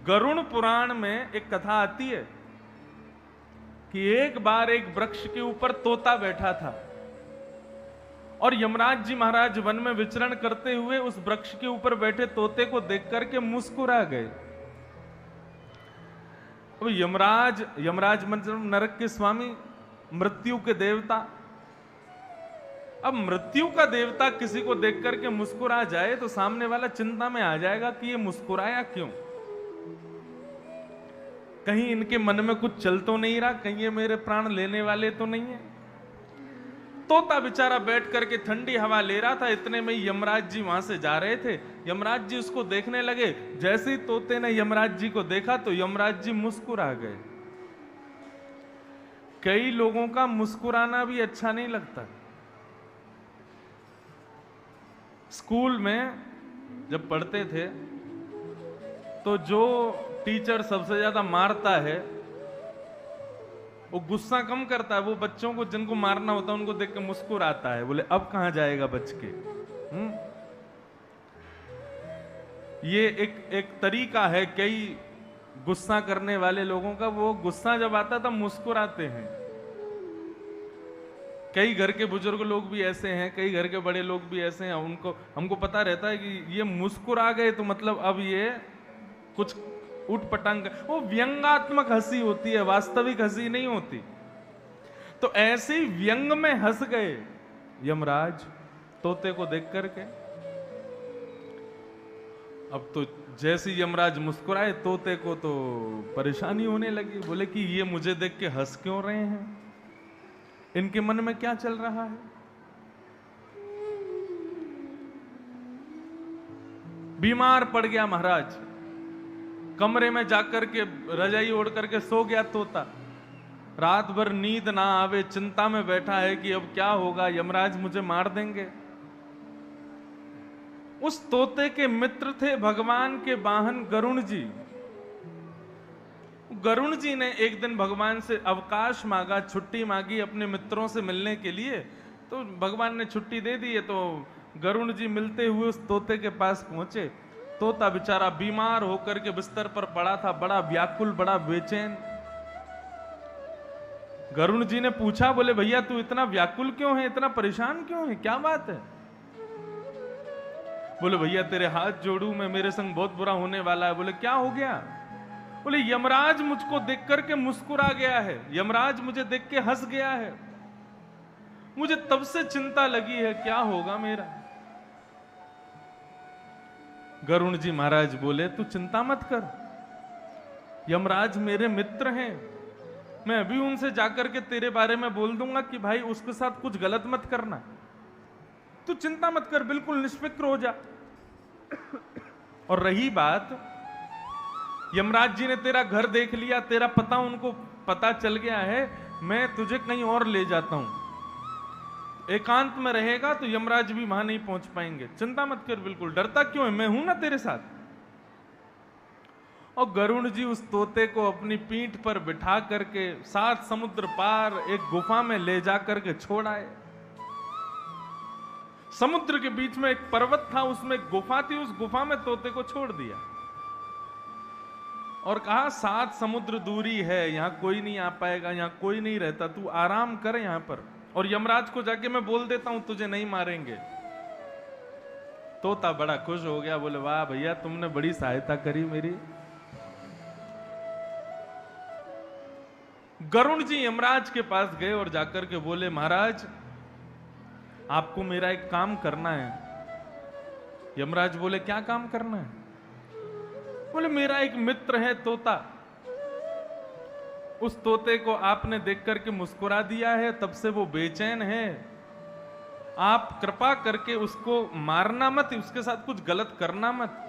गरुड़ पुराण में एक कथा आती है कि एक बार एक वृक्ष के ऊपर तोता बैठा था और यमराज जी महाराज वन में विचरण करते हुए उस वृक्ष के ऊपर बैठे तोते को देख करके मुस्कुरा गए। अब यमराज मतलब नरक के स्वामी, मृत्यु के देवता। अब मृत्यु का देवता किसी को देख करके मुस्कुरा जाए तो सामने वाला चिंता में आ जाएगा कि ये मुस्कुराया क्यों, कहीं इनके मन में कुछ चल तो नहीं रहा, कहीं ये मेरे प्राण लेने वाले तो नहीं है। तोता बेचारा बैठ करके ठंडी हवा ले रहा था, इतने में यमराज जी वहां से जा रहे थे। यमराज जी उसको देखने लगे, जैसे ही तोते ने यमराज जी को देखा तो यमराज जी मुस्कुरा गए। कई लोगों का मुस्कुराना भी अच्छा नहीं लगता। स्कूल में जब पढ़ते थे तो जो टीचर सबसे ज्यादा मारता है वो गुस्सा कम करता है, वो बच्चों को जिनको मारना होता है उनको देख के मुस्कुराता है, बोले अब कहां जाएगा बच के। ये एक तरीका है कई गुस्सा करने वाले लोगों का, वो गुस्सा जब आता तब मुस्कुराते हैं। कई घर के बुजुर्ग लोग भी ऐसे हैं, कई घर के बड़े लोग भी ऐसे हैं, हमको पता रहता है कि ये मुस्कुरा गए तो मतलब अब ये कुछ उठ पटांग, वो व्यंगात्मक हंसी होती है, वास्तविक हंसी नहीं होती। तो ऐसे ही व्यंग में हंस गए यमराज तोते को देख करके। अब तो जैसे यमराज मुस्कुराए तोते को तो परेशानी होने लगी, बोले कि ये मुझे देख के हंस क्यों रहे हैं, इनके मन में क्या चल रहा है। बीमार पड़ गया महाराज, कमरे में जाकर के रजाई ओढ़ करके सो गया तोता। रात भर नींद ना आवे, चिंता में बैठा है कि अब क्या होगा, यमराज मुझे मार देंगे। उस तोते के मित्र थे भगवान के वाहन गरुड़ जी। गरुड़ जी ने एक दिन भगवान से अवकाश मांगा, छुट्टी मांगी अपने मित्रों से मिलने के लिए, तो भगवान ने छुट्टी दे दी है। तो गरुड़ जी मिलते हुए उस तोते के पास पहुंचे। तोता बेचारा बीमार होकर के बिस्तर पर पड़ा था, बड़ा व्याकुल, बड़ा बेचैन। गरुड़ जी ने पूछा, बोले भैया तू इतना व्याकुल क्यों है, इतना परेशान क्यों है, क्या बात है। बोले भैया तेरे हाथ जोड़ू मैं, मेरे संग बहुत बुरा होने वाला है। बोले क्या हो गया। बोले यमराज मुझको देख करके मुस्कुरा गया है, यमराज मुझे देख के हंस गया है, मुझे तब से चिंता लगी है क्या होगा मेरा। गरुड़ जी महाराज बोले तू चिंता मत कर, यमराज मेरे मित्र हैं, मैं अभी उनसे जाकर के तेरे बारे में बोल दूंगा कि भाई उसके साथ कुछ गलत मत करना, तू चिंता मत कर, बिल्कुल निष्फिक्र हो जा। और रही बात, यमराज जी ने तेरा घर देख लिया, तेरा पता उनको पता चल गया है, मैं तुझे कहीं और ले जाता हूं, एकांत में रहेगा तो यमराज भी वहां नहीं पहुंच पाएंगे, चिंता मत कर, बिल्कुल डरता क्यों है, मैं हूं ना तेरे साथ। और गरुड़ जी उस तोते को अपनी पीठ पर बिठा करके 7 समुद्र पार एक गुफा में ले जाकर के छोड़ आए। समुद्र के बीच में एक पर्वत था, उसमें एक गुफा थी, उस गुफा में तोते को छोड़ दिया और कहा 7 समुद्र दूरी है, यहां कोई नहीं आ पाएगा, यहां कोई नहीं रहता, तू आराम कर यहां पर, और यमराज को जाके मैं बोल देता हूं तुझे नहीं मारेंगे। तोता बड़ा खुश हो गया, बोले वाह भैया तुमने बड़ी सहायता करी मेरी। गरुड़ जी यमराज के पास गए और जाकर के बोले महाराज आपको मेरा एक काम करना है। यमराज बोले क्या काम करना है। बोले मेरा एक मित्र है तोता, उस तोते को आपने देख करके मुस्कुरा दिया है, तब से वो बेचैन है, आप कृपा करके उसको मारना मत, उसके साथ कुछ गलत करना मत।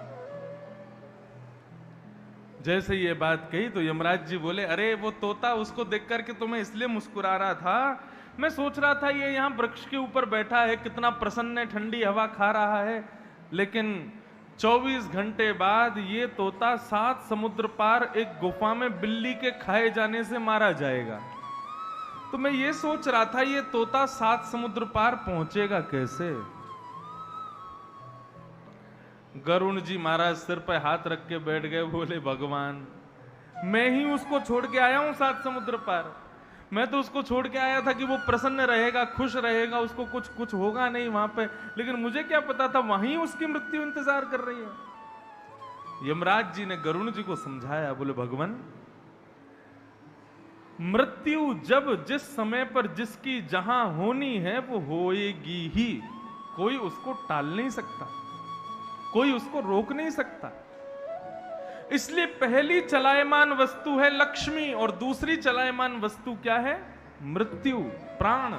जैसे ये बात कही तो यमराज जी बोले अरे वो तोता, उसको देख करके तो मैं इसलिए मुस्कुरा रहा था, मैं सोच रहा था ये यहां वृक्ष के ऊपर बैठा है, कितना प्रसन्न है, ठंडी हवा खा रहा है, लेकिन 24 घंटे बाद ये तोता 7 समुद्र पार एक गुफा में बिल्ली के खाए जाने से मारा जाएगा। तो मैं ये सोच रहा था ये तोता 7 समुद्र पार पहुंचेगा कैसे। गरुण जी महाराज सिर पे हाथ रख के बैठ गए, बोले भगवान मैं ही उसको छोड़ के आया हूं 7 समुद्र पार। मैं तो उसको छोड़ के आया था कि वो प्रसन्न रहेगा, खुश रहेगा, उसको कुछ होगा नहीं वहां पे, लेकिन मुझे क्या पता था वहीं उसकी मृत्यु इंतजार कर रही है। यमराज जी ने गरुण जी को समझाया, बोले भगवान मृत्यु जब जिस समय पर जिसकी जहां होनी है वो होएगी ही, कोई उसको टाल नहीं सकता, कोई उसको रोक नहीं सकता। इसलिए पहली चलायमान वस्तु है लक्ष्मी और दूसरी चलायमान वस्तु क्या है? मृत्यु, प्राण।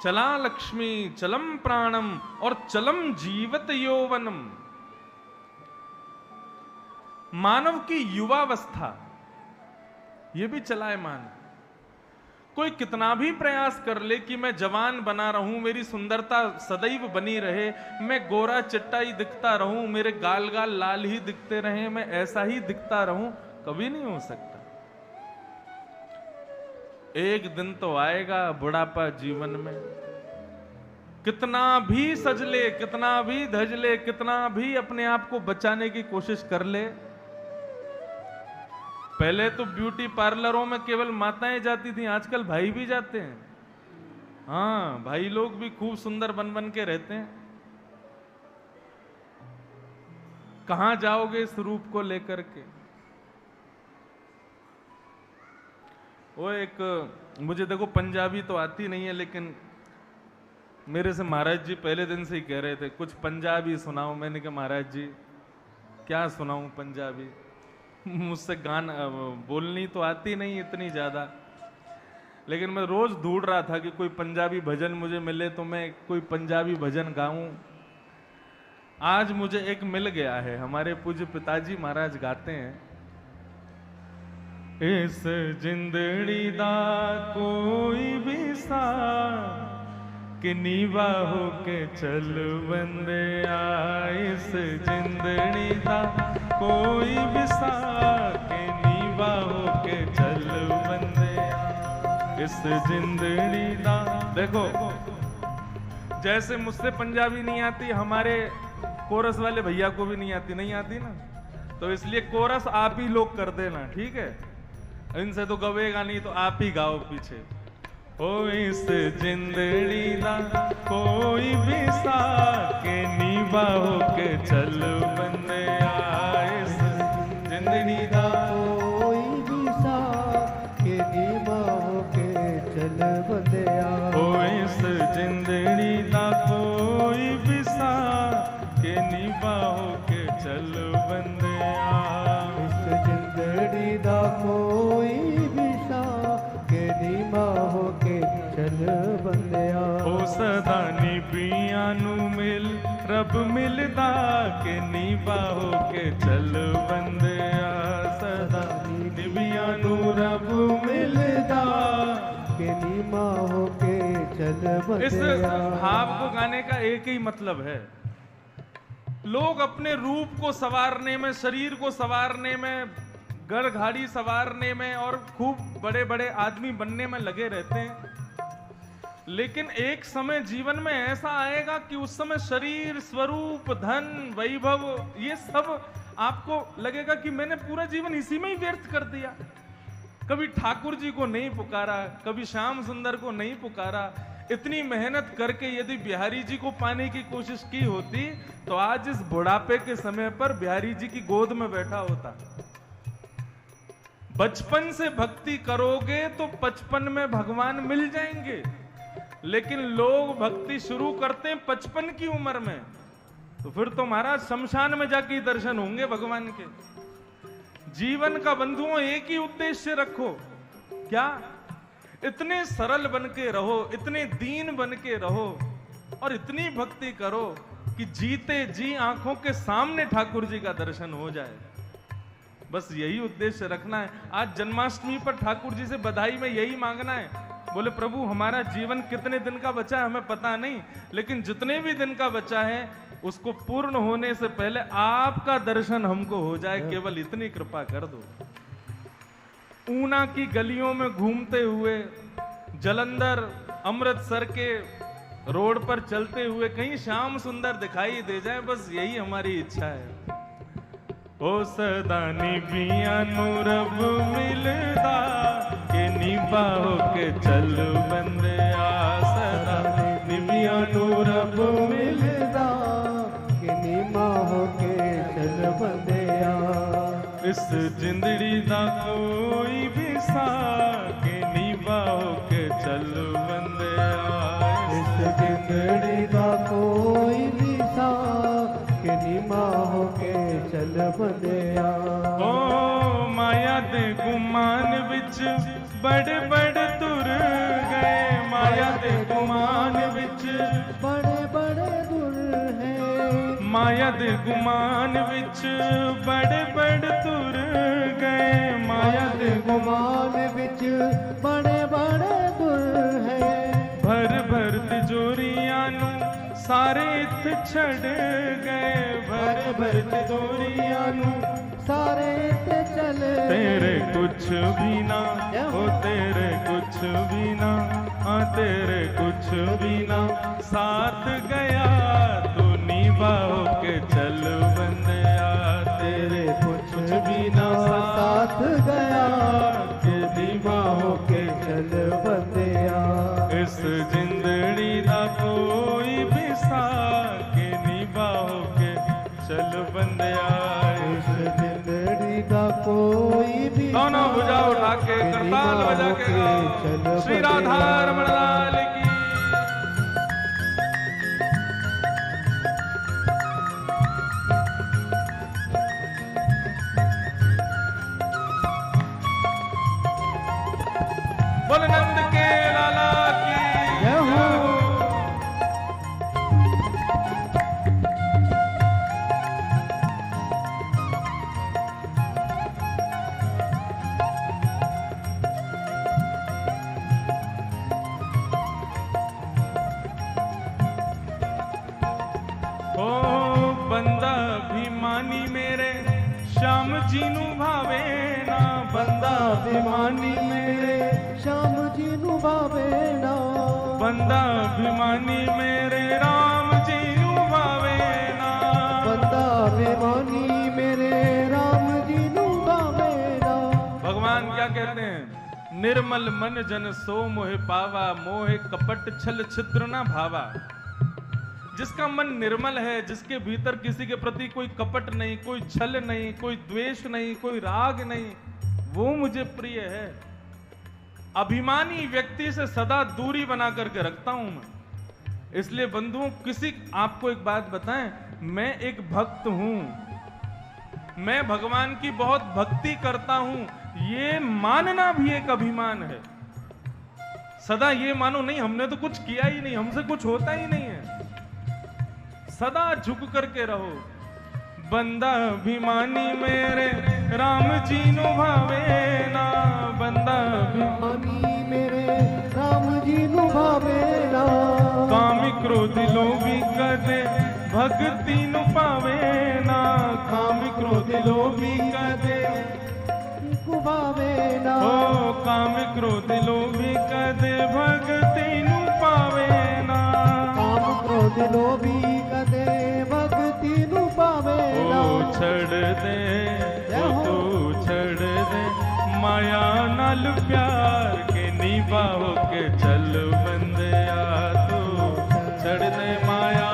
चला लक्ष्मी चलम प्राणम और चलम जीवत यौवनम। मानव की युवावस्था यह भी चलायमान। कोई कितना भी प्रयास कर ले कि मैं जवान बना रहूं, मेरी सुंदरता सदैव बनी रहे, मैं गोरा चिट्टा ही दिखता रहूं, मेरे गाल गाल लाल ही दिखते रहे, मैं ऐसा ही दिखता रहूं, कभी नहीं हो सकता। एक दिन तो आएगा बुढ़ापा जीवन में, कितना भी सज ले, कितना भी धज ले, कितना भी अपने आप को बचाने की कोशिश कर ले। पहले तो ब्यूटी पार्लरों में केवल माताएं जाती थी, आजकल भाई भी जाते हैं। हाँ, भाई लोग भी खूब सुंदर बन बन के रहते हैं। कहां जाओगे इस रूप को लेकर के? वो एक, मुझे देखो पंजाबी तो आती नहीं है, लेकिन मेरे से महाराज जी पहले दिन से ही कह रहे थे कुछ पंजाबी सुनाओ। मैंने कहा महाराज जी क्या सुनाऊं पंजाबी, मुझसे गाना बोलनी तो आती नहीं इतनी ज्यादा, लेकिन मैं रोज ढूंढ रहा था कि कोई पंजाबी भजन मुझे मिले तो मैं कोई पंजाबी भजन गाऊं। आज मुझे एक मिल गया है, हमारे पूज्य पिताजी महाराज गाते हैं, इस जिंदड़ी दा कोई भी सा कि नीवा होके चल बंदिया, इस जिंदड़ी दा कोई भी सा कि नीवा होके चल बंदिया, इस जिंदड़ी दा। देखो जैसे मुझसे पंजाबी नहीं आती, हमारे कोरस वाले भैया को भी नहीं आती ना, तो इसलिए कोरस आप ही लोग कर देना, ठीक है? इनसे तो गवेगा नहीं, तो आप ही गाओ पीछे। ओ इस जिंदड़ी दा कोई भी सा के नीवा होके चल बंदिया, इस जिंदड़ी दा कोई भी सा के नीवा होके चल बंदिया, ओ इस जिंदड़ी दा कोई भी सा के नीवा होके चल बंदिया, इस जिंदड़ी दा कोई भी सा के नीवा होके चल बंदिया, ओ सदा निबियां नू मिल रब मिलदा के नीवा होके चल बंदिया, सदा निबियां नू रब मिलदा के नीवा होके चल इस बंदिया। भाव को गाने का एक ही मतलब है, लोग अपने रूप को संवारने में, शरीर को संवारने में, गढ़ घाड़ी संवारने में और खूब बड़े बड़े आदमी बनने में लगे रहते हैं, लेकिन एक समय जीवन में ऐसा आएगा कि उस समय शरीर, स्वरूप, धन, वैभव, ये सब आपको लगेगा कि मैंने पूरा जीवन इसी में ही व्यर्थ कर दिया। कभी ठाकुर जी को नहीं पुकारा, कभी श्याम सुंदर को नहीं पुकारा। इतनी मेहनत करके यदि बिहारी जी को पाने की कोशिश की होती तो आज इस बुढ़ापे के समय पर बिहारी जी की गोद में बैठा होता। बचपन से भक्ति करोगे तो 55 में भगवान मिल जाएंगे, लेकिन लोग भक्ति शुरू करते हैं 55 की उम्र में, तो फिर तो महाराज शमशान में जाके दर्शन होंगे भगवान के। जीवन का बंधुओं एक ही उद्देश्य रखो, क्या? इतने सरल बन के रहो, इतने दीन बन के रहो और इतनी भक्ति करो कि जीते जी आंखों के सामने ठाकुर जी का दर्शन हो जाए। बस यही उद्देश्य रखना है। आज जन्माष्टमी पर ठाकुर जी से बधाई में यही मांगना है, बोले प्रभु हमारा जीवन कितने दिन का बचा है हमें पता नहीं, लेकिन जितने भी दिन का बचा है उसको पूर्ण होने से पहले आपका दर्शन हमको हो जाए, केवल इतनी कृपा कर दो। ऊना की गलियों में घूमते हुए, जलंधर, अमृतसर के रोड पर चलते हुए कहीं श्याम सुंदर दिखाई दे जाए, बस यही हमारी इच्छा है। ओ सदा निबिया नू रब मिलदा के निभाओ के चल बंदिया, सदा निबिया नू रब मिलदा के निभाओ के चल बंदिया। इस जिंदड़ी दा कोई भी सा के निभाओ के चल बंदिया, इस जिंदड़ी दा कोई भी सा के निभाओ के चल बंदिया। ओ माया दे गुमान विच बड़े बड़े तुर गए, माया दे गुमान विच बड़े बड़े दूर है, माया दे गुमान विच बड़े बड़े तुर गए, माया दे गुमान विच बड़े बड़े दूर है। भर भर तिजोरियां नू सारे इत छड़ गए, भर भर तिजोरियां नू सारे ते चल तेरे कुछ भी ना हो, तेरे कुछ भी ना, हाँ तेरे कुछ भी ना साथ गया, तू निभाओ के चल बंदिया, तेरे कुछ भी ना साथ गया के निभाओ के चल बंदिया। इस जिंदड़ी दा कोई भी सा के निभाओ के चल बंदिया। इस जिंदड़ी दा कोई भी दोनों भुजा उठा के करताल बजा के गाओ, श्री राधा रमण लाल की। बोल नंद के लाला की जय हो। ओ बंदा अभिमानी मेरे श्याम जी नू भावे ना, बंदा अभिमानी मेरे श्याम जी नु भावे ना, बंदा अभिमानी मेरे राम जी नू भावे ना, बंदा अभिमानी मेरे राम जी नु भावे ना। भगवान क्या कहते हैं? निर्मल मन जन सो मोहे पावा, मोहे कपट छल छिद्र ना भावा। जिसका मन निर्मल है, जिसके भीतर किसी के प्रति कोई कपट नहीं, कोई छल नहीं, कोई द्वेष नहीं, कोई राग नहीं, वो मुझे प्रिय है। अभिमानी व्यक्ति से सदा दूरी बना करके रखता हूं मैं। इसलिए बंधुओं, आपको एक बात बताएं, मैं एक भक्त हूं, मैं भगवान की बहुत भक्ति करता हूं, ये मानना भी एक अभिमान है। सदा ये मानो नहीं हमने तो कुछ किया ही नहीं, हमसे कुछ होता ही नहीं है, सदा झुक करके रहो। बंदा अभिमानी मेरे राम जी नु भावे ना, बंदा अभिमानी मेरे राम जी नु भावे ना, कामी क्रोधी लोभी कदे भक्ति नु पावे ना, कामी क्रोधी लोभी कदे भावे ना, ओ कामी क्रोधी लोभी कदे भक्ति नु पावे ना, काम क्रोध लोभी कदे भक्ति नु पावे ना। ओ छड़ दे, ओ तू छड़ दे माया नाल प्यार के निभाओ के चल बंदिया, तू छड़ दे माया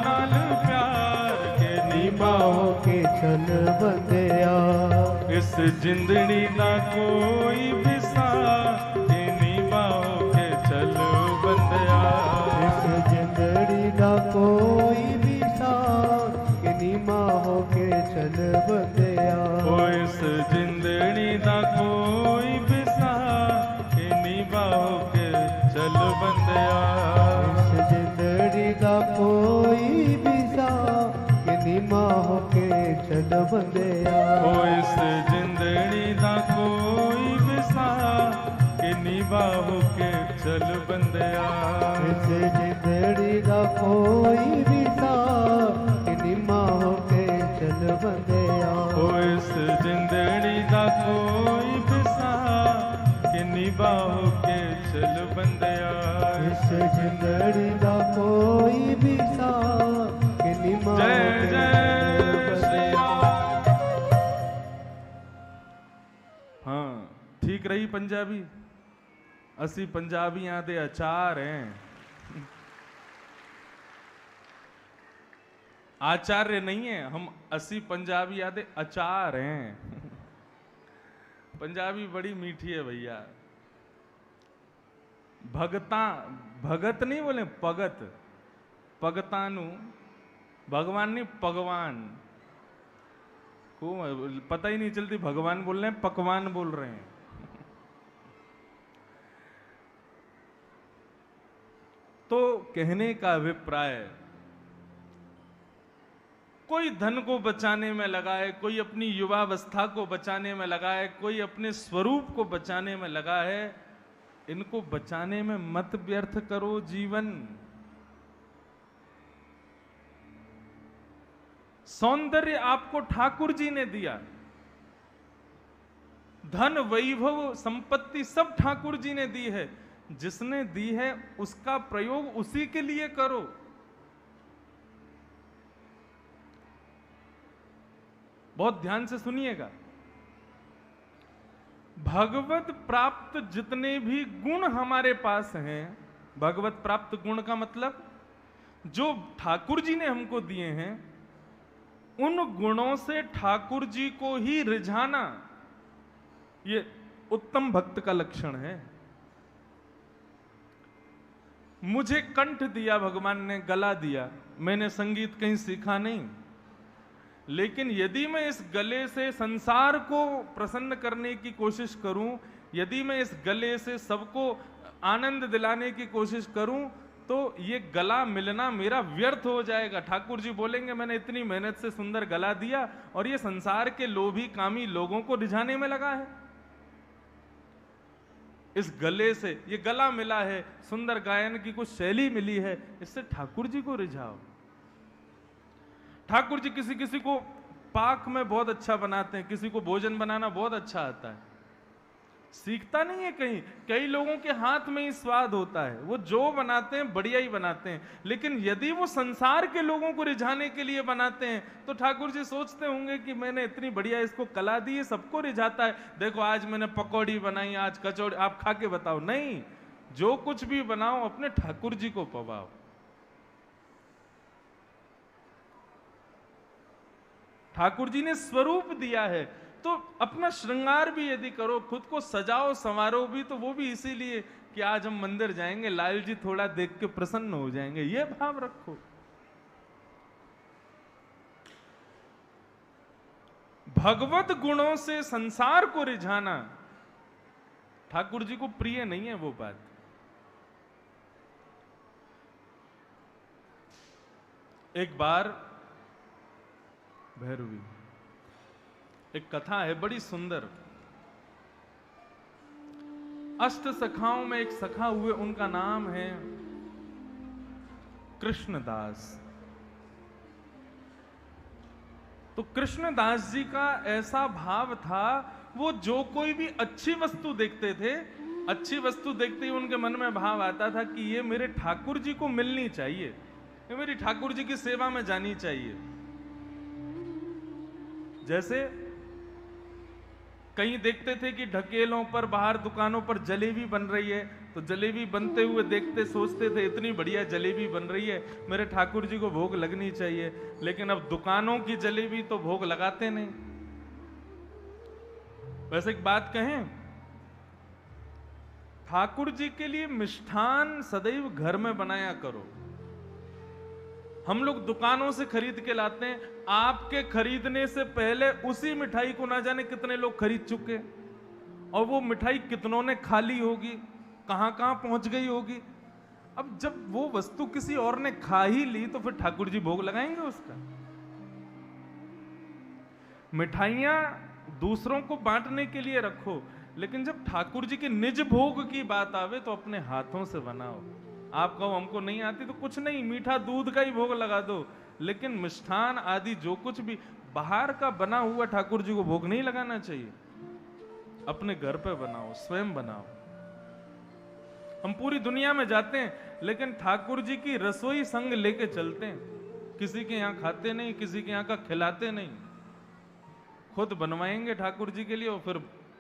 नाल प्यार के निभाओ के चल बंदिया। इस जिंदड़ी दा कोई भी सा के निभाओ के चल बंदिया, इस जिंदड़ी दा कोई भी सा के निभाओ के चल बंदिया। ओ इस जिंदड़ी दा कोई भी सा के निभाओ के चल बंदिया, इस जिंदड़ी दा कोई भी सा के निभाओ के चल बंदिया। ओ इस जिंदड़ी दा कोई भी सा के निभाओ के चल बंदिया, इस जिंदड़ी दा कोई भी सा के निभाओ के चल बंदिया। ओ इस जिंदड़ी दा कोई भी सा के निभाओ के चल बंदिया, इस जिंदड़ी दा कोई पंजाबी, असी पंजाबियां दे अचार हैं। आचार्य नहीं है हम, असी पंजाबी आदे अचार हैं। पंजाबी बड़ी मीठी है भैया। भगता, भगत नहीं बोले, पगत, पगतानु, भगवान नहीं भगवान को पता ही नहीं चलती भगवान बोल रहे हैं पकवान बोल रहे हैं। तो कहने का अभिप्राय, कोई धन को बचाने में लगा है, कोई अपनी युवावस्था को बचाने में लगा है, कोई अपने स्वरूप को बचाने में लगा है। इनको बचाने में मत व्यर्थ करो जीवन। सौंदर्य आपको ठाकुर जी ने दिया, धन वैभव संपत्ति सब ठाकुर जी ने दी है। जिसने दी है उसका प्रयोग उसी के लिए करो। बहुत ध्यान से सुनिएगा। भगवत प्राप्त जितने भी गुण हमारे पास हैं, भगवत प्राप्त गुण का मतलब जो ठाकुर जी ने हमको दिए हैं, उन गुणों से ठाकुर जी को ही रिझाना, ये उत्तम भक्त का लक्षण है। मुझे कंठ दिया भगवान ने, गला दिया, मैंने संगीत कहीं सीखा नहीं, लेकिन यदि मैं इस गले से संसार को प्रसन्न करने की कोशिश करूं, यदि मैं इस गले से सबको आनंद दिलाने की कोशिश करूं, तो ये गला मिलना मेरा व्यर्थ हो जाएगा। ठाकुर जी बोलेंगे मैंने इतनी मेहनत से सुंदर गला दिया और ये संसार के लोभी कामी लोगों को रिझाने में लगा है। इस गले से, ये गला मिला है, सुंदर गायन की कुछ शैली मिली है, इससे ठाकुर जी को रिझाओ। ठाकुर जी किसी किसी को पाक में बहुत अच्छा बनाते हैं, किसी को भोजन बनाना बहुत अच्छा आता है, सीखता नहीं है कहीं। कई लोगों के हाथ में ही स्वाद होता है, वो जो बनाते हैं बढ़िया ही बनाते हैं, लेकिन यदि वो संसार के लोगों को रिझाने के लिए बनाते हैं तो ठाकुर जी सोचते होंगे कि मैंने इतनी बढ़िया इसको कला दी है, सबको रिझाता है, देखो आज मैंने पकौड़ी बनाई, आज कचौड़ी, आप खा के बताओ। नहीं, जो कुछ भी बनाओ अपने ठाकुर जी को पवाओ। ठाकुर जी ने स्वरूप दिया है, तो अपना श्रृंगार भी यदि करो, खुद को सजाओ संवारो भी, तो वो भी इसीलिए कि आज हम मंदिर जाएंगे, लाल जी थोड़ा देख के प्रसन्न हो जाएंगे, ये भाव रखो। भगवत गुणों से संसार को रिझाना ठाकुर जी को प्रिय नहीं है वो बात। एक बार भैरवी, एक कथा है बड़ी सुंदर। अष्ट सखाओं में एक सखा हुए, उनका नाम है कृष्णदास। तो कृष्णदास जी का ऐसा भाव था, वो जो कोई भी अच्छी वस्तु देखते थे, अच्छी वस्तु देखते ही उनके मन में भाव आता था कि ये मेरे ठाकुर जी को मिलनी चाहिए, ये मेरी ठाकुर जी की सेवा में जानी चाहिए। जैसे कहीं देखते थे कि ढकेलों पर, बाहर दुकानों पर जलेबी बन रही है, तो जलेबी बनते हुए देखते, सोचते थे इतनी बढ़िया जलेबी बन रही है, मेरे ठाकुर जी को भोग लगनी चाहिए। लेकिन अब दुकानों की जलेबी तो भोग लगाते नहीं। वैसे एक बात कहें, ठाकुर जी के लिए मिष्ठान सदैव घर में बनाया करो। हम लोग दुकानों से खरीद के लाते हैं, आपके खरीदने से पहले उसी मिठाई को ना जाने कितने लोग खरीद चुके, और वो मिठाई कितनों ने खा ली होगी, कहां कहां पहुंच गई होगी। अब जब वो वस्तु किसी और ने खा ही ली तो फिर ठाकुर जी भोग लगाएंगे उसका। मिठाइयां दूसरों को बांटने के लिए रखो, लेकिन जब ठाकुर जी के निज भोग की बात आवे तो अपने हाथों से बनाओ। आप कहो हमको नहीं आती तो कुछ नहीं, मीठा दूध का ही भोग लगा दो, लेकिन मिष्ठान आदि जो कुछ भी बाहर का बना हुआ ठाकुर जी को भोग नहीं लगाना चाहिए। अपने घर पे बनाओ, स्वयं बनाओ। हम पूरी दुनिया में जाते हैं लेकिन ठाकुर जी की रसोई संग लेके चलते हैं। किसी के यहां खाते नहीं, किसी के यहां का खिलाते नहीं, खुद बनवाएंगे ठाकुर जी के लिए और फिर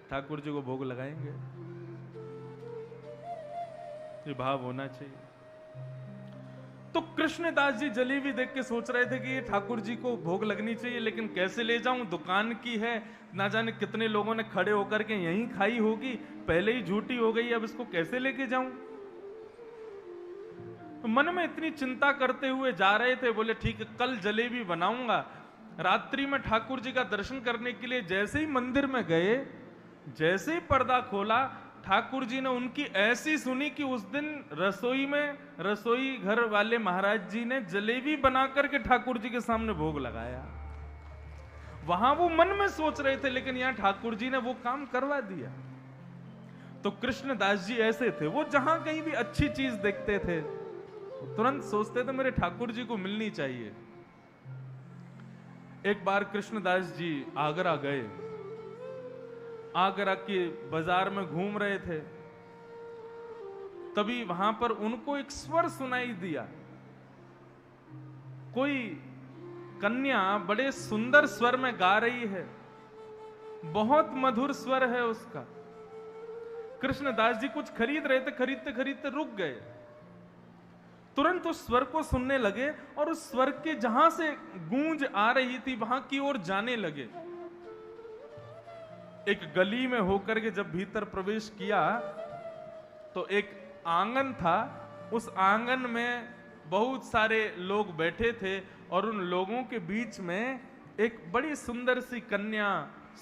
ठाकुर जी को भोग लगाएंगे। ये भाव होना चाहिए। तो कृष्णदास जी जलेबी देख के सोच रहे थे कि ये ठाकुर जी को भोग लगनी चाहिए, लेकिन कैसे ले जाऊं, दुकान की है, ना जाने कितने लोगों ने खड़े होकर के यहीं खाई होगी, पहले ही झूठी हो गई, अब इसको कैसे लेके जाऊं। तो मन में इतनी चिंता करते हुए जा रहे थे। बोले ठीक है, कल जलेबी बनाऊंगा। रात्रि में ठाकुर जी का दर्शन करने के लिए जैसे ही मंदिर में गए, जैसे ही पर्दा खोला, ठाकुर जी ने उनकी ऐसी सुनी कि उस दिन रसोई में, रसोई घर वाले महाराज जी ने जलेबी बना करके ठाकुर जी के सामने भोग लगाया। वहां वो मन में सोच रहे थे, लेकिन यहां ठाकुर जी ने वो काम करवा दिया। तो कृष्णदास जी ऐसे थे, वो जहां कहीं भी अच्छी चीज देखते थे तुरंत सोचते थे मेरे ठाकुर जी को मिलनी चाहिए। एक बार कृष्णदास जी आगरा गए, आगरा के बाजार में घूम रहे थे, तभी वहां पर उनको एक स्वर सुनाई दिया। कोई कन्या बड़े सुंदर स्वर में गा रही है, बहुत मधुर स्वर है उसका। कृष्णदास जी कुछ खरीद रहे थे, खरीदते खरीदते रुक गए। तुरंत उस स्वर को सुनने लगे और उस स्वर के जहां से गूंज आ रही थी वहां की ओर जाने लगे। एक गली में होकर के जब भीतर प्रवेश किया तो एक आंगन था। उस आंगन में बहुत सारे लोग बैठे थे और उन लोगों के बीच में एक बड़ी सुंदर सी कन्या,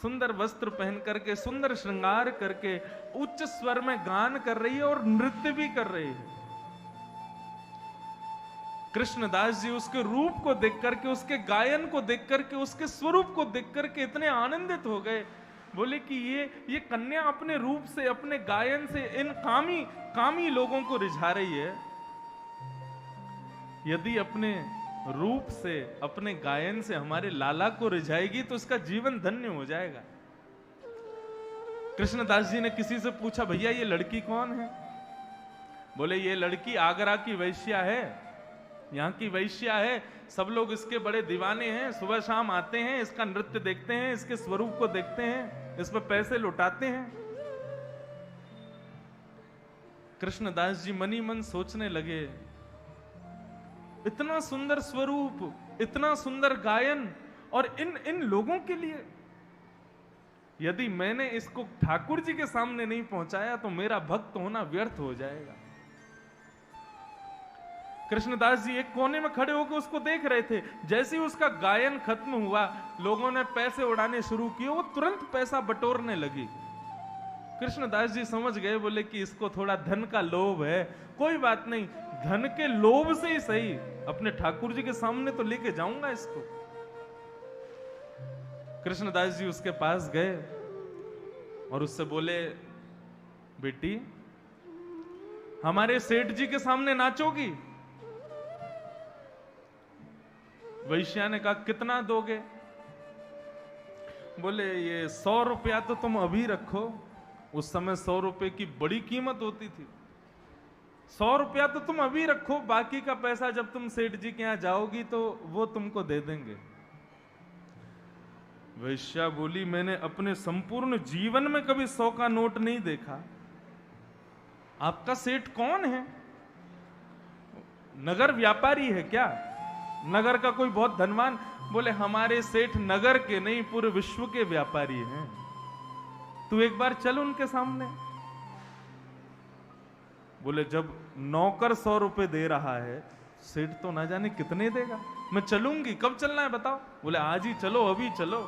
सुंदर वस्त्र पहन करके, सुंदर श्रृंगार करके उच्च स्वर में गान कर रही है और नृत्य भी कर रही है। कृष्णदास जी उसके रूप को देख करके, उसके गायन को देख करके, उसके स्वरूप को देख करके इतने आनंदित हो गए। बोले कि ये कन्या अपने रूप से, अपने गायन से इन कामी लोगों को रिझा रही है। यदि अपने रूप से, अपने गायन से हमारे लाला को रिझाएगी तो उसका जीवन धन्य हो जाएगा। कृष्णदास जी ने किसी से पूछा, भैया ये लड़की कौन है? बोले ये लड़की आगरा की वैश्या है, यहाँ की वैश्या है, सब लोग इसके बड़े दीवाने हैं, सुबह शाम आते हैं, इसका नृत्य देखते हैं, इसके स्वरूप को देखते हैं, इस पर पैसे लुटाते हैं। कृष्णदास जी मनी मन सोचने लगे, इतना सुंदर स्वरूप, इतना सुंदर गायन, और इन लोगों के लिए यदि मैंने इसको ठाकुर जी के सामने नहीं पहुंचाया तो मेरा भक्त होना व्यर्थ हो जाएगा। कृष्णदास जी एक कोने में खड़े होकर उसको देख रहे थे। जैसे ही उसका गायन खत्म हुआ, लोगों ने पैसे उड़ाने शुरू किए, वो तुरंत पैसा बटोरने लगी। कृष्णदास जी समझ गए, बोले कि इसको थोड़ा धन का लोभ है, कोई बात नहीं, धन के लोभ से ही सही अपने ठाकुर जी के सामने तो लेके जाऊंगा इसको। कृष्णदास जी उसके पास गए और उससे बोले, बेटी हमारे सेठ जी के सामने नाचोगी? वैश्या ने कहा, कितना दोगे? बोले ये 100 रुपया तो तुम अभी रखो। उस समय 100 रुपए की बड़ी कीमत होती थी। 100 रुपया तो तुम अभी रखो, बाकी का पैसा जब तुम सेठ जी के यहां जाओगी तो वो तुमको दे देंगे। वैश्या बोली, मैंने अपने संपूर्ण जीवन में कभी 100 का नोट नहीं देखा। आपका सेठ कौन है? नगर व्यापारी है क्या? नगर का कोई बहुत धनवान? बोले हमारे सेठ नगर के नहीं, पूरे विश्व के व्यापारी हैं। तू एक बार चल उनके सामने। बोले जब नौकर 100 रुपए दे रहा है, सेठ तो ना जाने कितने देगा। मैं चलूंगी, कब चलना है बताओ? बोले आज ही चलो, अभी चलो।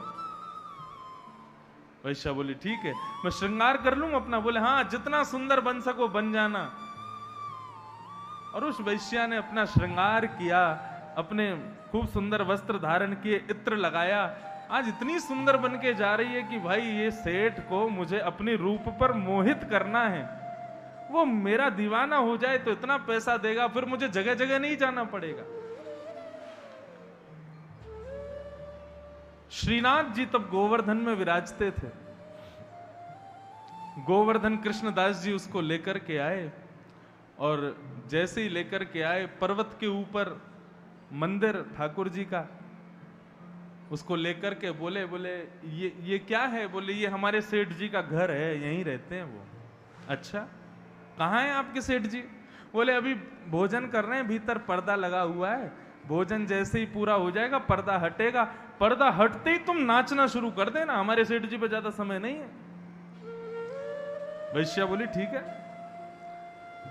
वैश्या बोली ठीक है, मैं श्रृंगार कर लूंगा अपना। बोले हाँ, जितना सुंदर बन सको बन जाना। और उस वैश्या ने अपना श्रृंगार किया, अपने खूब सुंदर वस्त्र धारण किए, इत्र लगाया। आज इतनी सुंदर बन के जा रही है कि भाई ये सेठ को मुझे अपने रूप पर मोहित करना है, वो मेरा दीवाना हो जाए तो इतना पैसा देगा, फिर मुझे जगह जगह नहीं जाना पड़ेगा। श्रीनाथ जी तब गोवर्धन में विराजते थे। गोवर्धन कृष्णदास जी उसको लेकर के आए, और जैसे ही लेकर के आए, पर्वत के ऊपर मंदिर ठाकुर जी का, उसको लेकर के बोले ये क्या है? बोले ये हमारे सेठ जी का घर है, यहीं रहते हैं वो। अच्छा, कहाँ है आपके सेठ जी? बोले अभी भोजन कर रहे हैं, भीतर पर्दा लगा हुआ है, भोजन जैसे ही पूरा हो जाएगा पर्दा हटेगा, पर्दा हटते ही तुम नाचना शुरू कर देना, हमारे सेठ जी पे ज्यादा समय नहीं है। वैश्या बोली ठीक है।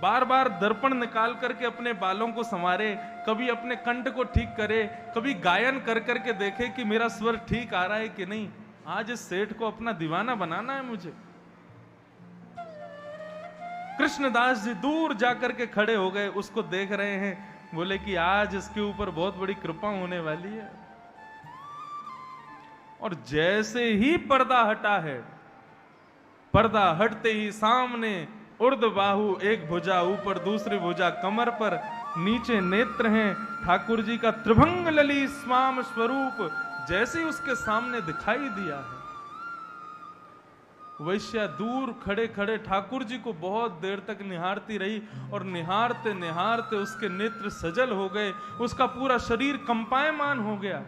बार बार दर्पण निकाल करके अपने बालों को संवारे, कभी अपने कंठ को ठीक करे, कभी गायन कर करके देखे कि मेरा स्वर ठीक आ रहा है कि नहीं। आज इस सेठ को अपना दीवाना बनाना है मुझे। कृष्णदास जी दूर जाकर के खड़े हो गए, उसको देख रहे हैं, बोले कि आज इसके ऊपर बहुत बड़ी कृपा होने वाली है। और जैसे ही पर्दा हटा है, पर्दा हटते ही सामने उर्द बाहु, एक भुजा ऊपर दूसरी भुजा कमर पर, नीचे नेत्र हैं, ठाकुर जी का त्रिभंग लली स्वाम स्वरूप जैसे ही उसके सामने दिखाई दिया है। वैश्या दूर खड़े खड़े ठाकुर जी को बहुत देर तक निहारती रही, और निहारते निहारते उसके नेत्र सजल हो गए, उसका पूरा शरीर कंपायमान हो गया।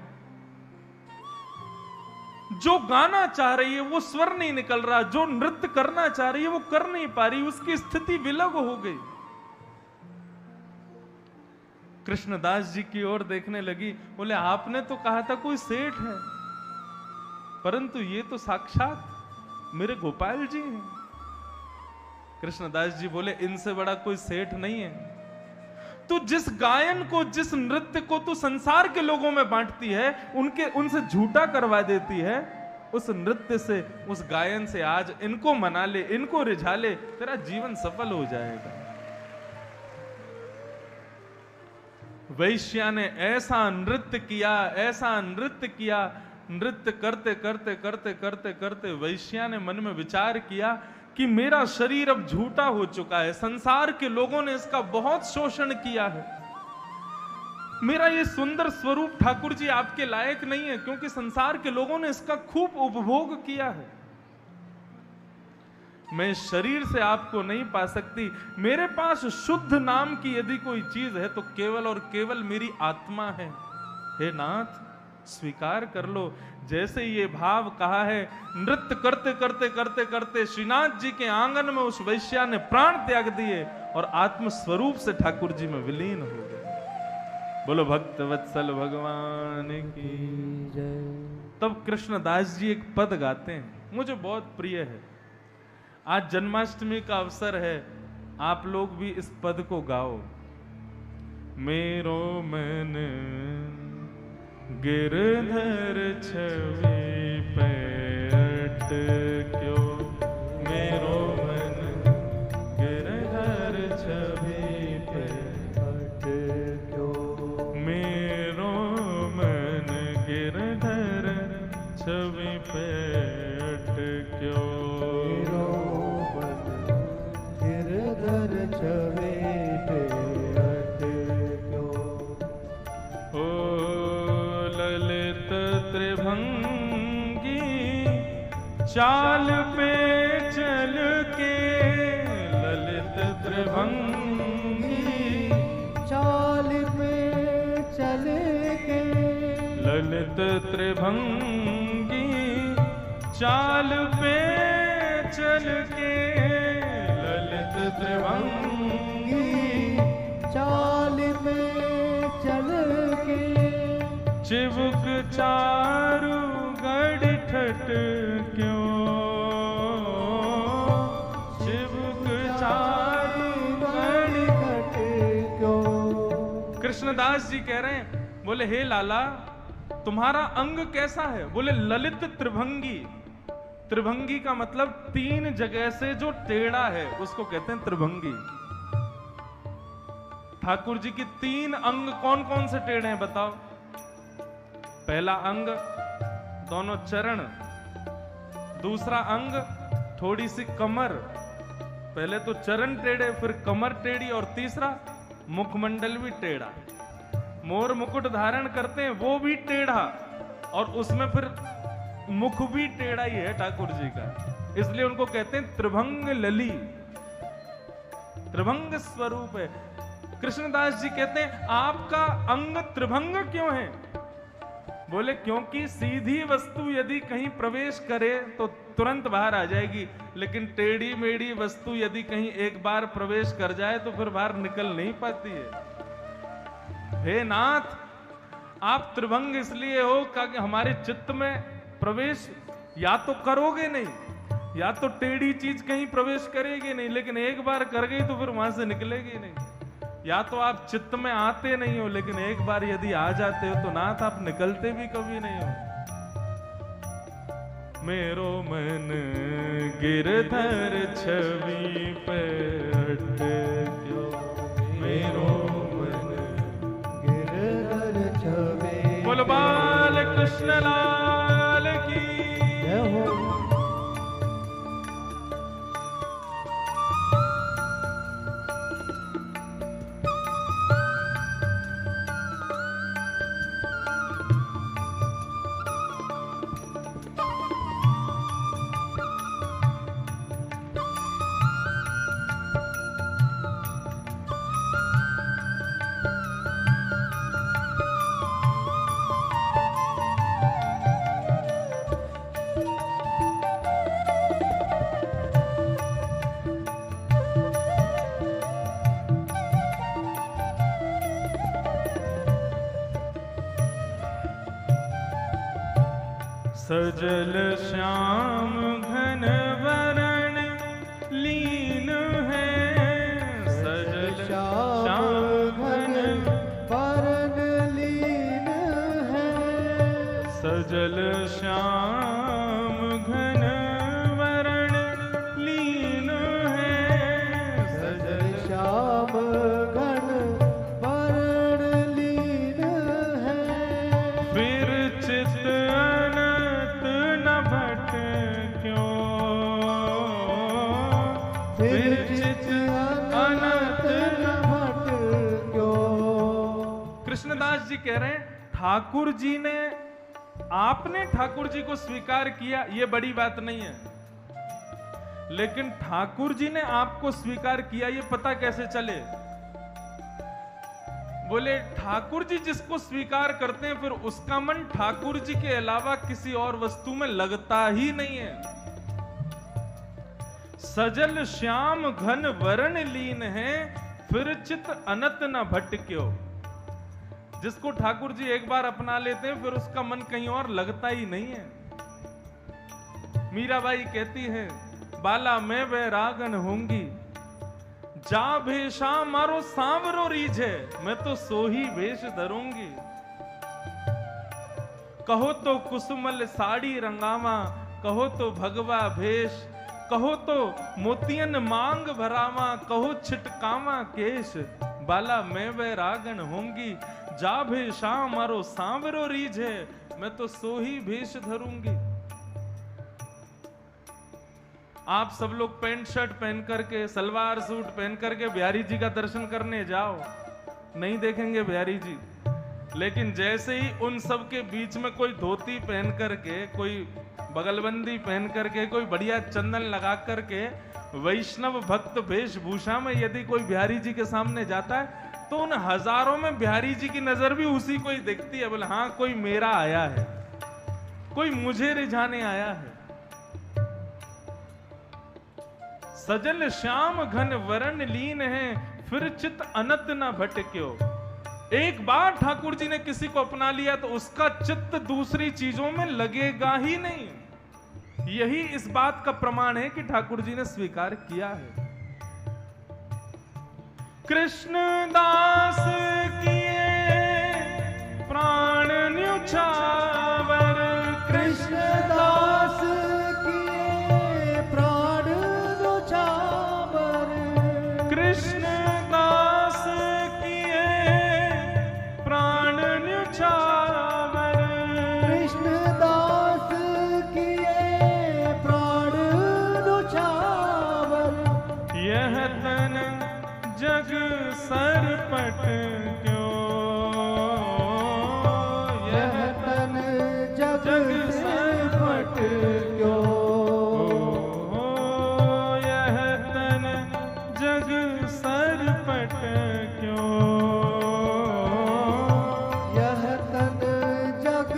जो गाना चाह रही है वो स्वर नहीं निकल रहा, जो नृत्य करना चाह रही है वो कर नहीं पा रही, उसकी स्थिति विलग हो गई। कृष्णदास जी की ओर देखने लगी, बोले आपने तो कहा था कोई सेठ है, परंतु ये तो साक्षात मेरे गोपाल जी हैं। कृष्णदास जी बोले इनसे बड़ा कोई सेठ नहीं है। तू जिस गायन को, जिस नृत्य को तू संसार के लोगों में बांटती है, उनसे झूठा करवा देती है, उस नृत्य से, उस गायन से आज इनको मना ले, इनको रिझा ले, तेरा जीवन सफल हो जाएगा। वैश्या ने ऐसा नृत्य किया, ऐसा नृत्य किया, नृत्य करते करते करते करते करते वैश्या ने मन में विचार किया कि मेरा शरीर अब झूठा हो चुका है, संसार के लोगों ने इसका बहुत शोषण किया है, मेरा ये सुंदर स्वरूप ठाकुर जी आपके लायक नहीं है, क्योंकि संसार के लोगों ने इसका खूब उपभोग किया है। मैं शरीर से आपको नहीं पा सकती, मेरे पास शुद्ध नाम की यदि कोई चीज है तो केवल और केवल मेरी आत्मा है। हे नाथ, स्वीकार कर लो। जैसे ये भाव कहा है, नृत्य करते करते करते करते श्रीनाथ जी के आंगन में उस वैश्या ने प्राण त्याग दिए और आत्म स्वरूप से ठाकुर जी में विलीन हो गए। बोलो भक्त वत्सल भगवान की जय। तब कृष्णदास जी एक पद गाते हैं, मुझे बहुत प्रिय है। आज जन्माष्टमी का अवसर है, आप लोग भी इस पद को गाओ। मेरो मन गिरधर छवि पे अटक्यो, मेरो मन गिरधर छवि पे अटक्यो, मेरो मन गिरधर छवि पे अटक्यो, मेरो मन गिरधर छवि पे अटक्यो। ललित त्रिभंगी चाल पे चल के, ललित त्रिभंगी चाल पे चल के, ललित त्रिभंगी चाल पे चल के, ललित त्रिभंगी चाल पे चल के, चिबुक चारु गढ़ ठट क्यों, चिबुक चारु गढ़ ठट क्यों। कृष्णदास जी कह रहे हैं, बोले हे लाला तुम्हारा अंग कैसा है? बोले ललित त्रिभंगी। त्रिभंगी का मतलब तीन जगह से जो टेढ़ा है उसको कहते हैं त्रिभंगी। ठाकुर जी की तीन अंग कौन कौन से टेढ़े हैं बताओ? पहला अंग दोनों चरण, दूसरा अंग थोड़ी सी कमर, पहले तो चरण टेढ़े फिर कमर टेढ़ी, और तीसरा मुखमंडल भी टेढ़ा। मोर मुकुट धारण करते हैं वो भी टेढ़ा, और उसमें फिर मुख भी टेढ़ा ही है ठाकुर जी का, इसलिए उनको कहते हैं त्रिभंग लली, त्रिभंग स्वरूप है। कृष्णदास जी कहते हैं आपका अंग त्रिभंग क्यों है? बोले क्योंकि सीधी वस्तु यदि कहीं प्रवेश करे तो तुरंत बाहर आ जाएगी, लेकिन टेढ़ी मेढ़ी वस्तु यदि कहीं एक बार प्रवेश कर जाए तो फिर बाहर निकल नहीं पाती है। हे नाथ, आप त्रिभंग इसलिए हो कि हमारे चित्त में प्रवेश या तो करोगे नहीं, या तो टेढ़ी चीज कहीं प्रवेश करेगी नहीं, लेकिन एक बार कर गई तो फिर वहां से निकलेगी नहीं। या तो आप चित्त में आते नहीं हो, लेकिन एक बार यदि आ जाते हो तो नाथ आप निकलते भी कभी नहीं हो। मेरो मन गिरधर छवि पे अटक्यो, मेरो मन गिरधर छवि। बोल बाल कृष्ण लाल की जय हो। सजल श्याम घन वरण लीन है, सजल श्याम घन वरण लीन है, सजल श्याम घन वरण लीन है, सजल श्याम घन वरण लीन है। फिर चित कृष्णदास जी कह रहे हैं ठाकुर जी ने, आपने ठाकुर जी को स्वीकार किया ये बड़ी बात नहीं है, लेकिन ठाकुर जी ने आपको स्वीकार किया ये पता कैसे चले। बोले ठाकुर जी जिसको स्वीकार करते हैं फिर उसका मन ठाकुर जी के अलावा किसी और वस्तु में लगता ही नहीं है। सजल श्याम घन वरण लीन है, फिर चित अनत न भटक्यो। जिसको ठाकुर जी एक बार अपना लेते हैं फिर उसका मन कहीं और लगता ही नहीं है। मीराबाई कहती है बाला मैं बैरागन होंगी, जा भेषा मारो सांवरो रीझे, मैं तो सोही वेश धरूंगी। कहो तो कुसुमल साड़ी रंगावा, कहो तो भगवा भेष, कहो तो मोतियन मांग भरावा, कहो छिटकावा केश। बाला मैं बैरागन होंगी, जा भेषा मारो सांवरो रीझे, मैं तो सोही भेष धरूंगी। आप सब लोग पैंट शर्ट पहन करके, सलवार सूट पहन करके बिहारी जी का दर्शन करने जाओ, नहीं देखेंगे बिहारी जी। लेकिन जैसे ही उन सब के बीच में कोई धोती पहन करके, कोई बगलबंदी पहन करके, कोई बढ़िया चंदन लगा करके, वैष्णव भक्त वेशभूषा में यदि कोई बिहारी जी के सामने जाता है तो उन हजारों में बिहारी जी की नजर भी उसी को ही दिखती है। बोले हाँ कोई मेरा आया है, कोई मुझे रिझाने आया है। सजल श्याम घन वरण लीन है, फिर चित अनत न भटक्यो। एक बार ठाकुर जी ने किसी को अपना लिया तो उसका चित्त दूसरी चीजों में लगेगा ही नहीं। यही इस बात का प्रमाण है कि ठाकुर जी ने स्वीकार किया है। कृष्ण दास किए प्राण न्युछावर, कृष्ण दास किए प्राण न्युछावर, कृष्ण दास किए प्राण न्युछावर, कृष्ण दास किए प्राण न्युछावर। यह तन जग सरपट क्यों, यह तन जग सरपट क्यों, यह तन जग सरपट क्यों, यह तन जग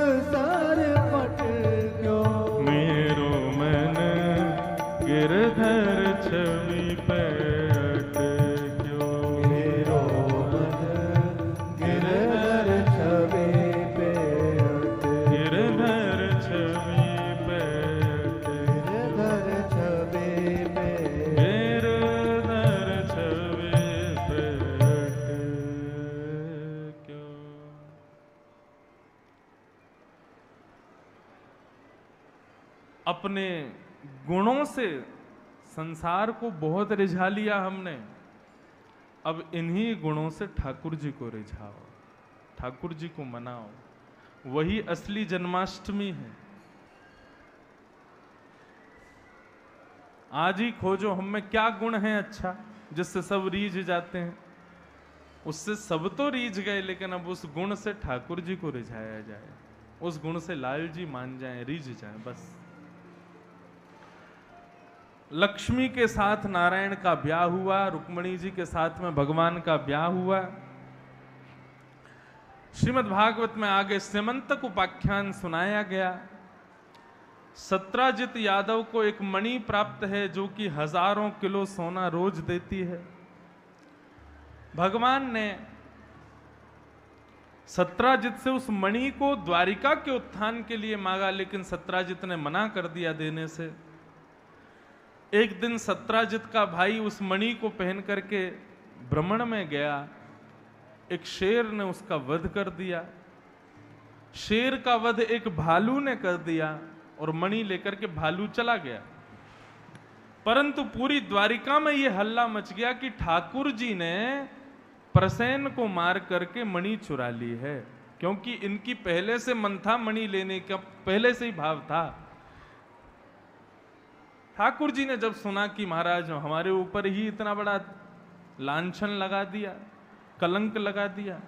अपने गुणों से संसार को बहुत रिझा लिया हमने, अब इन्हीं गुणों से ठाकुर जी को रिझाओ, ठाकुर जी को मनाओ। वही असली जन्माष्टमी है। आज ही खोजो हम में क्या गुण है अच्छा जिससे सब रीझ जाते हैं। उससे सब तो रीझ गए, लेकिन अब उस गुण से ठाकुर जी को रिझाया जाए, उस गुण से लाल जी मान जाएं, रीझ जाएं बस। लक्ष्मी के साथ नारायण का ब्याह हुआ, रुक्मणी जी के साथ में भगवान का ब्याह हुआ। श्रीमद् भागवत में आगे स्यमंतक उपाख्यान सुनाया गया। सत्राजित यादव को एक मणि प्राप्त है जो कि हजारों किलो सोना रोज देती है। भगवान ने सत्राजित से उस मणि को द्वारिका के उत्थान के लिए मांगा, लेकिन सत्राजित ने मना कर दिया देने से। एक दिन सत्राजित का भाई उस मणि को पहन करके भ्रमण में गया। एक शेर ने उसका वध कर दिया। शेर का वध एक भालू ने कर दिया और मणि लेकर के भालू चला गया। परंतु पूरी द्वारिका में यह हल्ला मच गया कि ठाकुर जी ने प्रसेन को मार करके मणि चुरा ली है, क्योंकि इनकी पहले से मन था मणि लेने का, पहले से ही भाव था। ठाकुर जी ने जब सुना कि महाराज हमारे ऊपर ही इतना बड़ा लांछन लगा दिया, कलंक लगा दिया,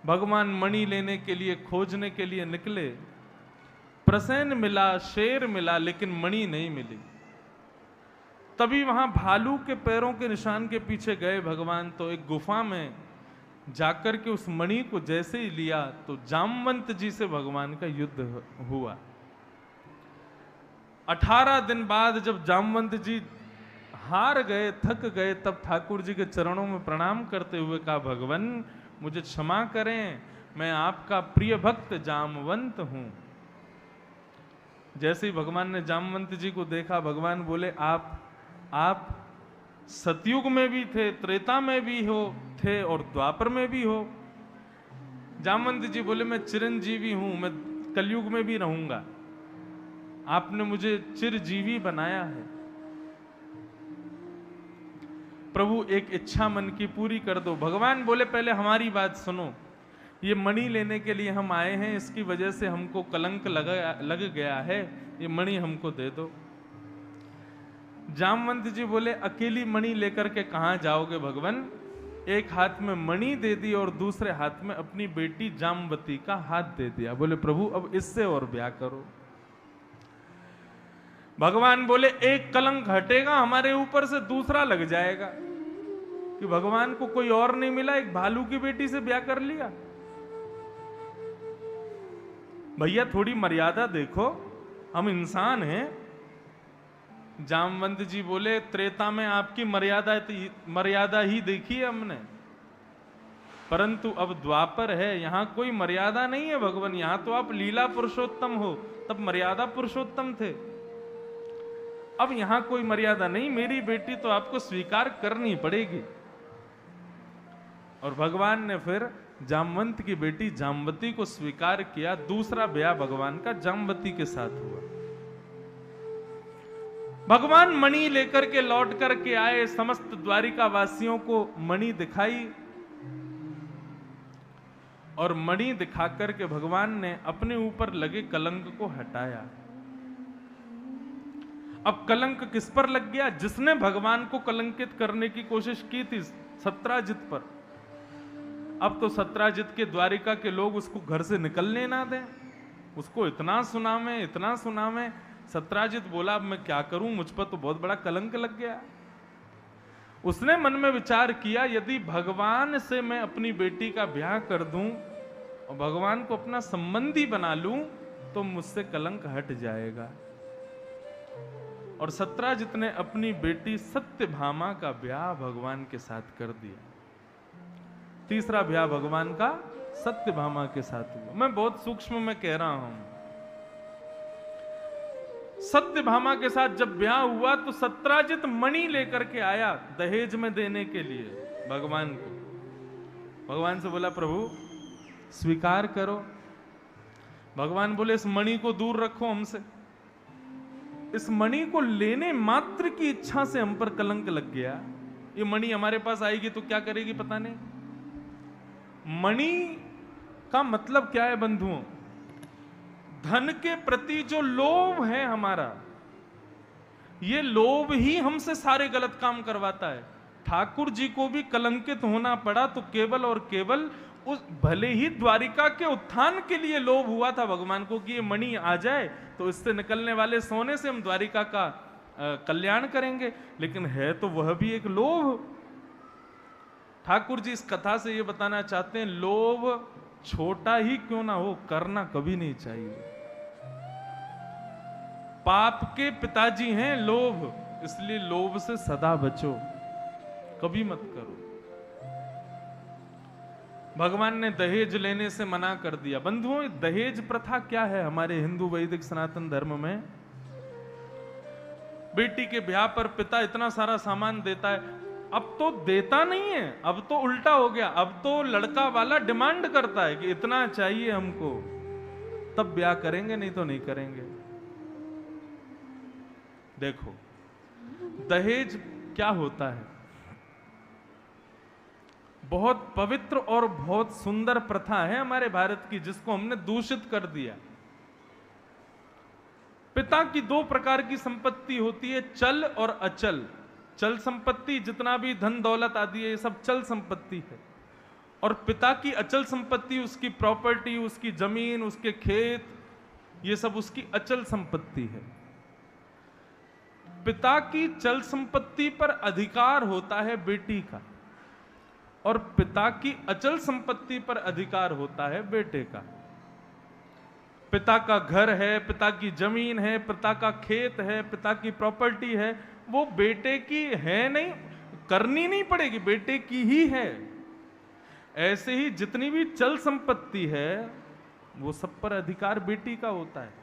भगवान मणि लेने के लिए खोजने के लिए निकले। प्रसेन मिला, शेर मिला, लेकिन मणि नहीं मिली। तभी वहां भालू के पैरों के निशान के पीछे गए भगवान, तो एक गुफा में जाकर के उस मणि को जैसे ही लिया तो जामवंत जी से भगवान का युद्ध हुआ। 18 दिन बाद जब जामवंत जी हार गए, थक गए, तब ठाकुर जी के चरणों में प्रणाम करते हुए कहा, भगवान मुझे क्षमा करें, मैं आपका प्रिय भक्त जामवंत हूं। जैसे ही भगवान ने जामवंत जी को देखा, भगवान बोले, आप सतयुग में भी थे, त्रेता में भी हो थे और द्वापर में भी हो। जामवंत जी बोले, मैं चिरंजीवी हूं, मैं कलयुग में भी रहूंगा, आपने मुझे चिरजीवी बनाया है। प्रभु एक इच्छा मन की पूरी कर दो। भगवान बोले, पहले हमारी बात सुनो, ये मणि लेने के लिए हम आए हैं, इसकी वजह से हमको कलंक लग गया है, ये मणि हमको दे दो। जामवंत जी बोले, अकेली मणि लेकर के कहां जाओगे भगवान? एक हाथ में मणि दे दी और दूसरे हाथ में अपनी बेटी जामवती का हाथ दे दिया। बोले, प्रभु अब इससे और ब्याह करो। भगवान बोले, एक कलंक हटेगा हमारे ऊपर से, दूसरा लग जाएगा। कि भगवान को कोई और नहीं मिला, एक भालू की बेटी से ब्याह कर लिया। भैया थोड़ी मर्यादा देखो, हम इंसान हैं। जामवंत जी बोले, त्रेता में आपकी मर्यादा ही देखी है हमने, परंतु अब द्वापर है, यहां कोई मर्यादा नहीं है भगवान, यहां तो आप लीला पुरुषोत्तम हो, तब मर्यादा पुरुषोत्तम थे। अब यहां कोई मर्यादा नहीं, मेरी बेटी तो आपको स्वीकार करनी पड़ेगी। और भगवान ने फिर जामवंत की बेटी जामवती को स्वीकार किया। दूसरा ब्याह भगवान का जामवती के साथ हुआ। भगवान मणि लेकर के लौट करके आए, समस्त द्वारिका वासियों को मणि दिखाई और मणि दिखाकर के भगवान ने अपने ऊपर लगे कलंक को हटाया। अब कलंक किस पर लग गया? जिसने भगवान को कलंकित करने की कोशिश की थी, सत्राजित पर। अब तो सत्राजित के द्वारिका के लोग उसको घर से निकलने ना दें, उसको इतना सुनावे। सत्राजित बोला, अब मैं क्या करूं, मुझ पर तो बहुत बड़ा कलंक लग गया। उसने मन में विचार किया, यदि भगवान से मैं अपनी बेटी का ब्याह कर दूं और भगवान को अपना संबंधी बना लूं तो मुझसे कलंक हट जाएगा। और सत्राजित ने अपनी बेटी सत्यभामा का ब्याह भगवान के साथ कर दिया। तीसरा ब्याह भगवान का सत्यभामा के साथ हुआ। मैं बहुत सूक्ष्म में कह रहा हूं। सत्यभामा के साथ जब ब्याह हुआ तो सत्राजित मणि लेकर के आया दहेज में देने के लिए भगवान को। भगवान से बोला, प्रभु स्वीकार करो। भगवान बोले, इस मणि को दूर रखो हमसे। इस मणि को लेने मात्र की इच्छा से हम पर कलंक लग गया। ये मणि हमारे पास आएगी तो क्या करेगी पता नहीं। मणि का मतलब क्या है बंधुओं? धन के प्रति जो लोभ है हमारा, ये लोभ ही हमसे सारे गलत काम करवाता है। ठाकुर जी को भी कलंकित होना पड़ा तो केवल और केवल उस, भले ही द्वारिका के उत्थान के लिए लोभ हुआ था भगवान को कि ये मणि आ जाए तो इससे निकलने वाले सोने से हम द्वारिका का कल्याण करेंगे, लेकिन है तो वह भी एक लोभ। ठाकुर जी इस कथा से ये बताना चाहते हैं, लोभ छोटा ही क्यों ना हो, करना कभी नहीं चाहिए। पाप के पिताजी हैं लोभ, इसलिए लोभ से सदा बचो, कभी मत करो। भगवान ने दहेज लेने से मना कर दिया। बंधुओं, दहेज प्रथा क्या है हमारे हिंदू वैदिक सनातन धर्म में? बेटी के ब्याह पर पिता इतना सारा सामान देता है। अब तो देता नहीं है, अब तो उल्टा हो गया। अब तो लड़का वाला डिमांड करता है कि इतना चाहिए हमको, तब ब्याह करेंगे, नहीं तो नहीं करेंगे। देखो, दहेज क्या होता है? बहुत पवित्र और बहुत सुंदर प्रथा है हमारे भारत की, जिसको हमने दूषित कर दिया। पिता की दो प्रकार की संपत्ति होती है, चल और अचल। चल संपत्ति जितना भी धन दौलत आदि है, ये सब चल संपत्ति है। और पिता की अचल संपत्ति, उसकी प्रॉपर्टी, उसकी जमीन, उसके खेत, ये सब उसकी अचल संपत्ति है। पिता की चल संपत्ति पर अधिकार होता है बेटी का, और पिता की अचल संपत्ति पर अधिकार होता है बेटे का। पिता का घर है, पिता की जमीन है, पिता का खेत है, पिता की प्रॉपर्टी है, वो बेटे की है नहीं, करनी नहीं पड़ेगी, बेटे की ही है। ऐसे ही जितनी भी चल संपत्ति है वो सब पर अधिकार बेटी का होता है।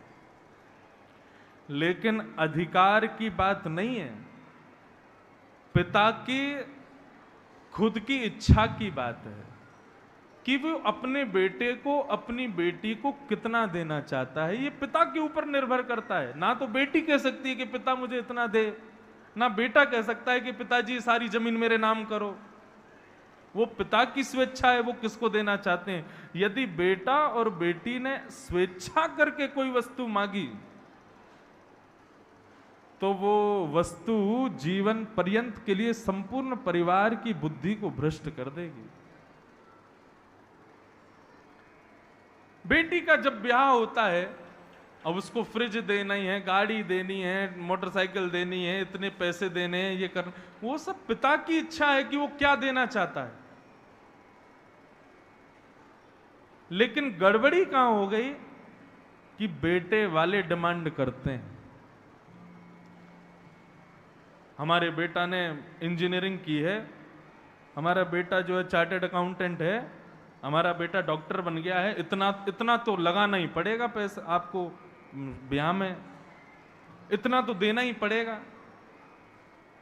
लेकिन अधिकार की बात नहीं है, पिता की खुद की इच्छा की बात है कि वो अपने बेटे को, अपनी बेटी को कितना देना चाहता है। ये पिता के ऊपर निर्भर करता है। ना तो बेटी कह सकती है कि पिता मुझे इतना दे, ना बेटा कह सकता है कि पिताजी सारी जमीन मेरे नाम करो। वो पिता की स्वेच्छा है, वो किसको देना चाहते हैं। यदि बेटा और बेटी ने स्वेच्छा करके कोई वस्तु मांगी तो वो वस्तु जीवन पर्यंत के लिए संपूर्ण परिवार की बुद्धि को भ्रष्ट कर देगी। बेटी का जब ब्याह होता है, अब उसको फ्रिज देना ही है, गाड़ी देनी है, मोटरसाइकिल देनी है, इतने पैसे देने हैं, ये करना, वो सब पिता की इच्छा है कि वो क्या देना चाहता है। लेकिन गड़बड़ी कहां हो गई कि बेटे वाले डिमांड करते हैं। हमारे बेटा ने इंजीनियरिंग की है, हमारा बेटा जो है चार्टर्ड अकाउंटेंट है, हमारा बेटा डॉक्टर बन गया है, इतना तो लगाना ही पड़ेगा पैसा आपको ब्याह में, इतना तो देना ही पड़ेगा।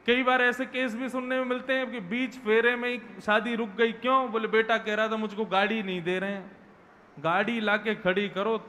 कई बार ऐसे केस भी सुनने में मिलते हैं कि बीच फेरे में ही शादी रुक गई। क्यों? बोले बेटा कह रहा था मुझको गाड़ी नहीं दे रहे हैं। गाड़ी लाके खड़ी करो तब